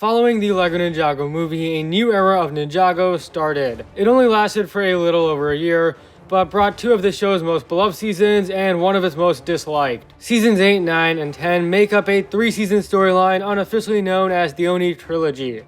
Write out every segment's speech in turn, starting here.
Following the LEGO Ninjago movie, a new era of Ninjago started. It only lasted for a little over a year, but brought two of the show's most beloved seasons and one of its most disliked. Seasons 8, 9, and 10 make up a 3-season storyline unofficially known as the Oni Trilogy.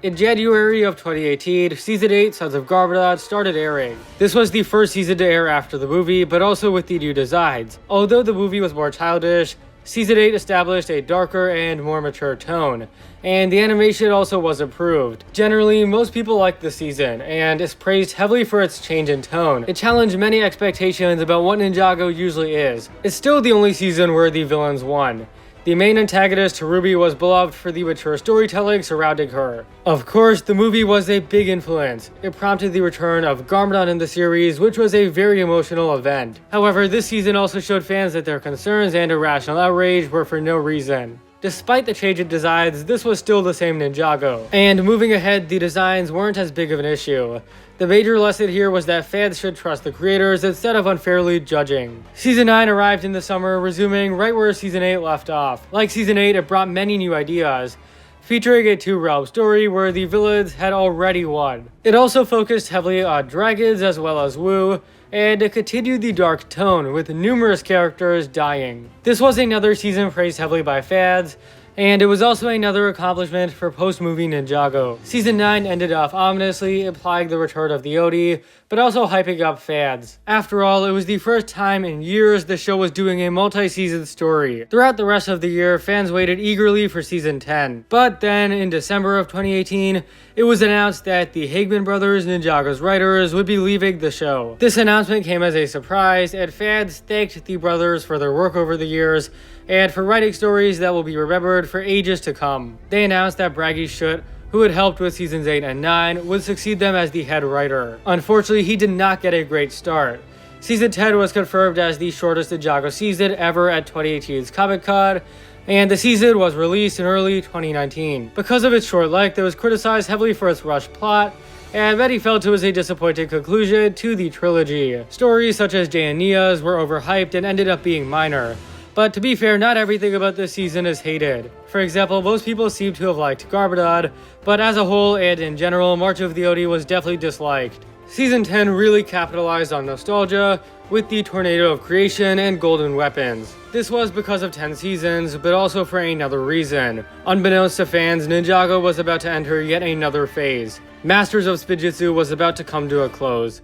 In January of 2018, Season 8, Sons of Garbodad, started airing. This was the first season to air after the movie, but also with the new designs. Although the movie was more childish, Season 8 established a darker and more mature tone, and the animation also was improved. Generally, most people liked the season, and is praised heavily for its change in tone. It challenged many expectations about what Ninjago usually is. It's still the only season where the villains won. The main antagonist, Ruby, was beloved for the mature storytelling surrounding her. Of course, the movie was a big influence. It prompted the return of Garbodad in the series, which was a very emotional event. However, this season also showed fans that their concerns and irrational outrage were for no reason. Despite the change in designs, this was still the same Ninjago. And moving ahead, the designs weren't as big of an issue. The major lesson here was that fans should trust the creators instead of unfairly judging. Season 9 arrived in the summer, resuming right where Season 8 left off. Like Season 8, it brought many new ideas, featuring a two-realm story where the villains had already won. It also focused heavily on dragons as well as Wu, and it continued the dark tone, with numerous characters dying. This was another season praised heavily by fans, and it was also another accomplishment for post-movie Ninjago. Season 9 ended off ominously, implying the return of the Oni, but also hyping up fans. After all, it was the first time in years the show was doing a multi-season story. Throughout the rest of the year, fans waited eagerly for Season 10. But then, in December of 2018, it was announced that the Higman brothers, Ninjago's writers, would be leaving the show. This announcement came as a surprise, and fans thanked the brothers for their work over the years, and for writing stories that will be remembered for ages to come. They announced that Bragi Schutt, who had helped with Seasons 8 and 9, would succeed them as the head writer. Unfortunately, he did not get a great start. Season 10 was confirmed as the shortest Ninjago season ever at 2018's Comic-Con, and the season was released in early 2019. Because of its short length, it was criticized heavily for its rushed plot, and many felt it was a disappointing conclusion to the trilogy. Stories such as Jay and Nia's were overhyped and ended up being minor. But to be fair, not everything about this season is hated. For example, most people seem to have liked Garbodad, but as a whole and in general, March of the Oni was definitely disliked. Season 10 really capitalized on nostalgia with the Tornado of Creation and Golden Weapons. This was because of 10 seasons, but also for another reason. Unbeknownst to fans, Ninjago was about to enter yet another phase. Masters of Spinjitzu was about to come to a close.